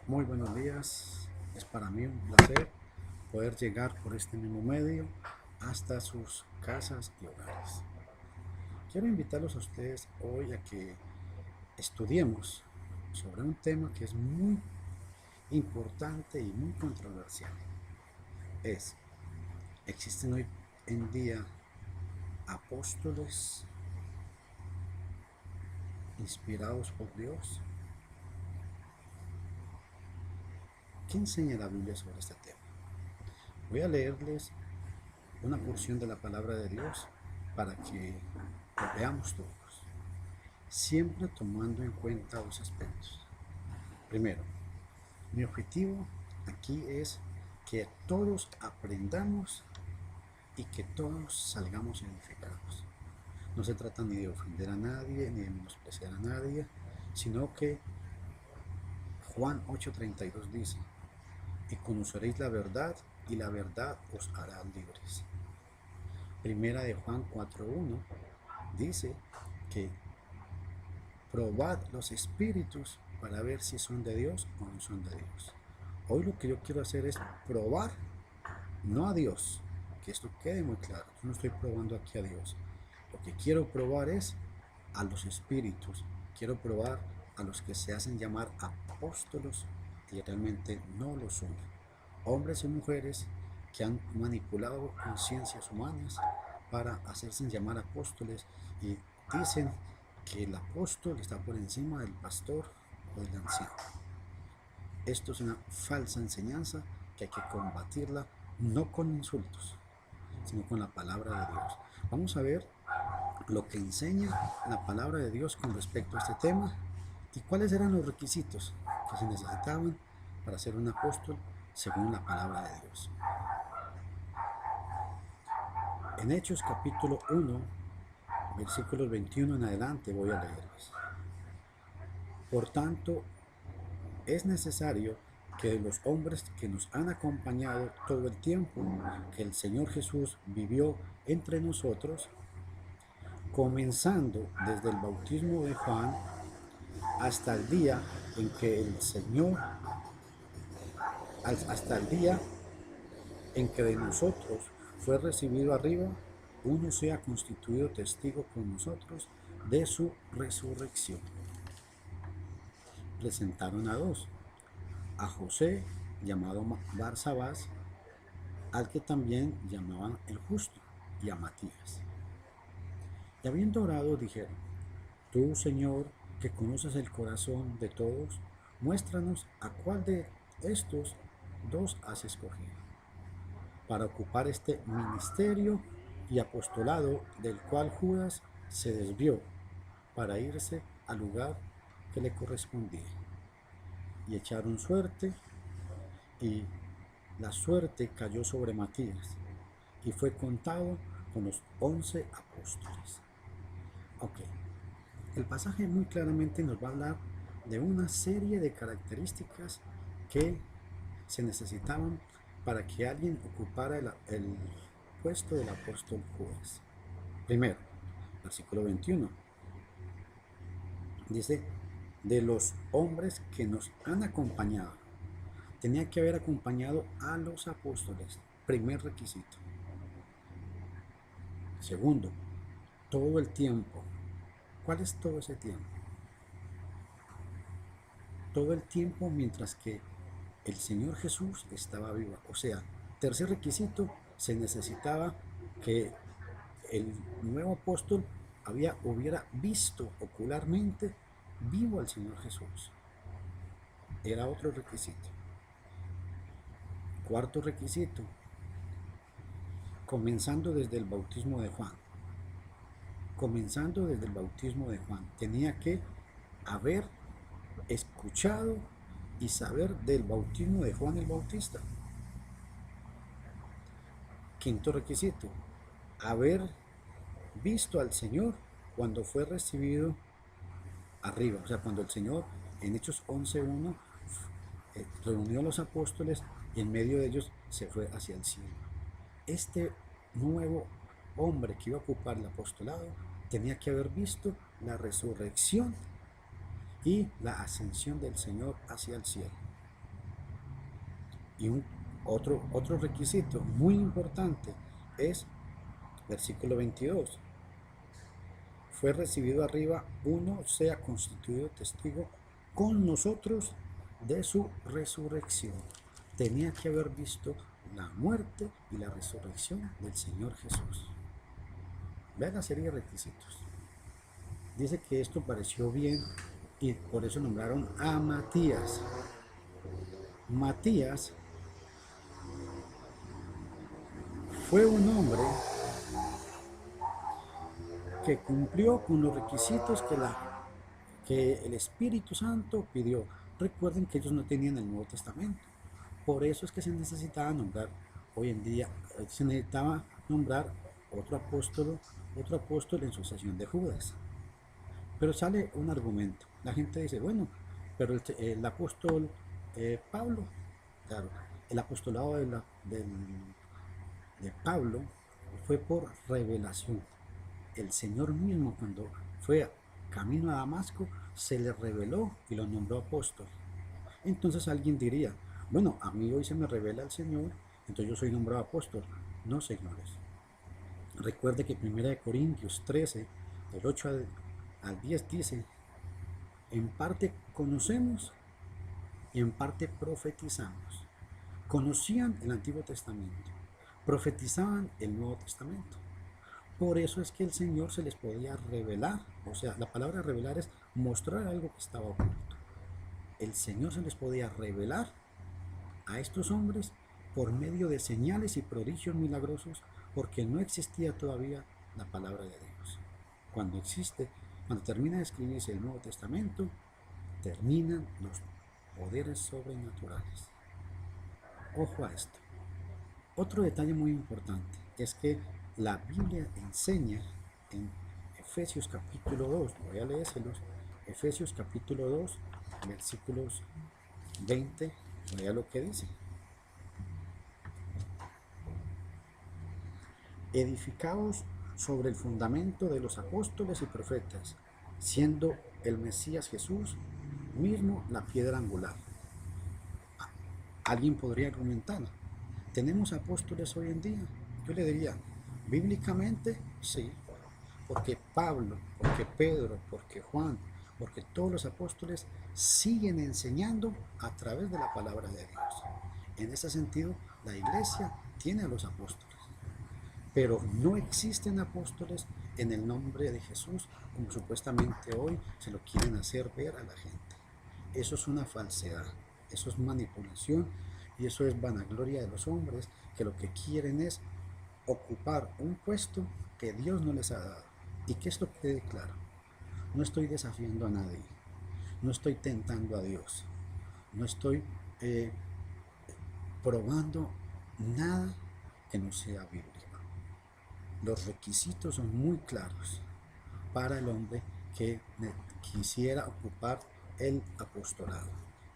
Muy buenos días, es para mí un placer poder llegar por este mismo medio hasta sus casas y hogares. Quiero invitarlos a ustedes hoy a que estudiemos sobre un tema que es muy importante y muy controversial. Es, ¿existen hoy en día apóstoles inspirados por Dios? ¿Qué enseña la Biblia sobre este tema? Voy a leerles una porción de la palabra de Dios para que lo veamos todos, siempre tomando en cuenta dos aspectos. Primero, mi objetivo aquí es que todos aprendamos y que todos salgamos edificados. No se trata ni de ofender a nadie, ni de menospreciar a nadie, sino que Juan 8:32 dice, y conoceréis la verdad, y la verdad os hará libres. Primera de Juan 4:1 dice que probad los espíritus para ver si son de Dios o no son de Dios. Hoy lo que yo quiero hacer es probar, no a Dios, que esto quede muy claro. Yo no estoy probando aquí a Dios. Lo que quiero probar es a los espíritus. Quiero probar a los que se hacen llamar apóstolos y realmente no lo son. Hombres y mujeres que han manipulado conciencias humanas para hacerse llamar apóstoles y dicen que el apóstol está por encima del pastor o del anciano. Esto es una falsa enseñanza que hay que combatirla no con insultos, sino con la palabra de Dios. Vamos a ver lo que enseña la palabra de Dios con respecto a este tema y cuáles eran los requisitos que se necesitaban para ser un apóstol según la palabra de Dios. En Hechos capítulo 1, versículos 21 en adelante voy a leerlos. Por tanto, es necesario que los hombres que nos han acompañado todo el tiempo que el Señor Jesús vivió entre nosotros, comenzando desde el bautismo de Juan hasta el día en que el Señor, hasta el día en que de nosotros fue recibido arriba, uno sea constituido testigo con nosotros de su resurrección. Presentaron a dos, a José, llamado Barsabás, al que también llamaban el justo, y a Matías. Y habiendo orado, dijeron, tú, Señor, que conoces el corazón de todos, muéstranos a cuál de estos dos has escogido para ocupar este ministerio y apostolado del cual Judas se desvió para irse al lugar que le correspondía. Y echaron suerte, y la suerte cayó sobre Matías, y fue contado con los 11 apóstoles. Ok, el pasaje muy claramente nos va a hablar de una serie de características que se necesitaban para que alguien ocupara el puesto del apóstol Judas. Primero, versículo 21, dice, de los hombres que nos han acompañado. Tenía que haber acompañado a los apóstoles, primer requisito. Segundo, todo el tiempo. ¿Cuál es todo ese tiempo? Todo el tiempo mientras que el Señor Jesús estaba vivo. O sea, tercer requisito, se necesitaba que el nuevo apóstol hubiera visto ocularmente vivo al Señor Jesús. Era otro requisito. Cuarto requisito, comenzando desde el bautismo de Juan. Comenzando desde el bautismo de Juan, tenía que haber escuchado y saber del bautismo de Juan el Bautista. Quinto requisito, haber visto al Señor cuando fue recibido arriba, o sea, cuando el Señor en Hechos 11:1 reunió a los apóstoles y en medio de ellos se fue hacia el cielo. Este nuevo hombre que iba a ocupar el apostolado tenía que haber visto la resurrección y la ascensión del Señor hacia el cielo. Y otro requisito muy importante es versículo 22. Fue recibido arriba, uno sea constituido testigo con nosotros de su resurrección. Tenía que haber visto la muerte y la resurrección del Señor Jesús. Vean la serie de requisitos. Dice que esto pareció bien y por eso nombraron a Matías. Matías fue un hombre que cumplió con los requisitos que el Espíritu Santo pidió. Recuerden que ellos no tenían el Nuevo Testamento. Por eso es que se necesitaba nombrar, hoy en día, se necesitaba nombrar otro apóstol en sucesión de Judas. Pero sale un argumento. La gente dice, bueno, pero el apóstol Pablo, claro, el apostolado de Pablo fue por revelación. El Señor mismo, cuando fue camino a Damasco, se le reveló y lo nombró apóstol. Entonces alguien diría, bueno, a mí hoy se me revela el Señor, entonces yo soy nombrado apóstol. No, señores. Recuerde que 1 Corintios 13, del 8 al 10 dice, en parte conocemos y en parte profetizamos. Conocían el Antiguo Testamento, profetizaban el Nuevo Testamento. Por eso es que el Señor se les podía revelar, o sea, la palabra revelar es mostrar algo que estaba oculto. El Señor se les podía revelar a estos hombres por medio de señales y prodigios milagrosos, porque no existía todavía la palabra de Dios. Cuando termina de escribirse el Nuevo Testamento, terminan los poderes sobrenaturales. Ojo a esto. Otro detalle muy importante es que la Biblia enseña en Efesios capítulo 2, voy a leérselos, Efesios capítulo 2, versículos 20, vea lo que dice. Edificados sobre el fundamento de los apóstoles y profetas, siendo el Mesías Jesús mismo la piedra angular. Alguien podría argumentar, ¿tenemos apóstoles hoy en día? Yo le diría, bíblicamente sí, porque Pablo, porque Pedro, porque Juan, porque todos los apóstoles siguen enseñando a través de la palabra de Dios. En ese sentido, la iglesia tiene a los apóstoles, pero no existen apóstoles en el nombre de Jesús como supuestamente hoy se lo quieren hacer ver a la gente. Eso es una falsedad, eso es manipulación y eso es vanagloria de los hombres que lo que quieren es ocupar un puesto que Dios no les ha dado. Y que esto quede claro, no estoy desafiando a nadie, no estoy tentando a Dios, no estoy probando nada que no sea bíblico. Los requisitos son muy claros para el hombre que quisiera ocupar el apostolado.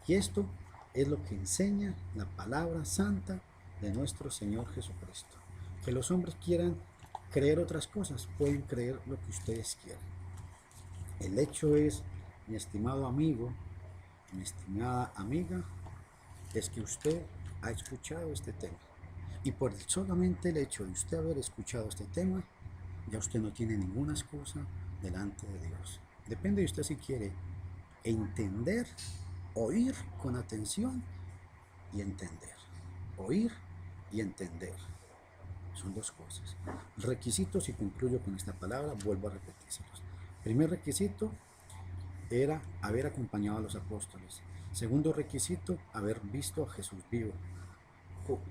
Y esto es lo que enseña la palabra santa de nuestro Señor Jesucristo. Que los hombres quieran creer otras cosas, pueden creer lo que ustedes quieran. El hecho es, mi estimado amigo, mi estimada amiga, es que usted ha escuchado este tema. Y por solamente el hecho de usted haber escuchado este tema, ya usted no tiene ninguna excusa delante de Dios. Depende de usted si quiere entender, oír con atención y entender. Oír y entender. Son dos cosas. Requisitos, y concluyo con esta palabra, vuelvo a repetírselos. Primer requisito era haber acompañado a los apóstoles. Segundo requisito, haber visto a Jesús vivo.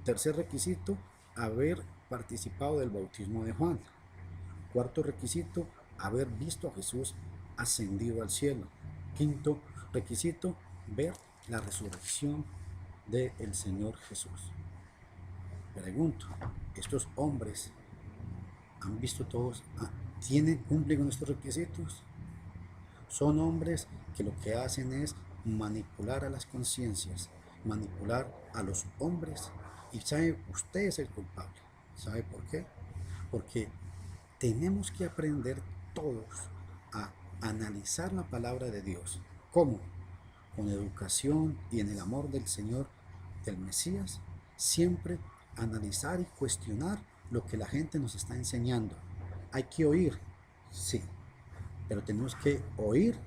Tercer requisito, haber participado del bautismo de Juan. Cuarto requisito, haber visto a Jesús ascendido al cielo. Quinto requisito, ver la resurrección del Señor Jesús. Pregunto, ¿estos hombres han visto todos, cumplen con estos requisitos? Son hombres que lo que hacen es manipular a las conciencias, manipular a los hombres. Y sabe, usted es el culpable. ¿Sabe por qué? Porque tenemos que aprender todos a analizar la palabra de Dios. ¿Cómo? Con educación y en el amor del Señor, el Mesías, siempre analizar y cuestionar lo que la gente nos está enseñando. Hay que oír, sí, pero tenemos que oír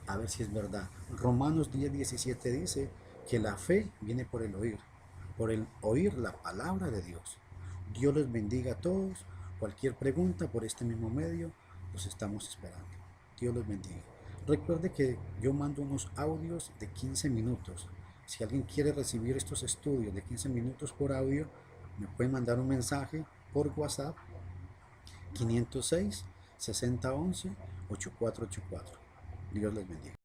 a ver si es verdad. Romanos 10:17 dice que la fe viene por el oír la palabra de Dios. Dios les bendiga a todos. Cualquier pregunta por este mismo medio, los estamos esperando. Dios los bendiga. Recuerde que yo mando unos audios de 15 minutos. Si alguien quiere recibir estos estudios de 15 minutos por audio, me puede mandar un mensaje por WhatsApp 506 6011 8484. Dios les bendiga.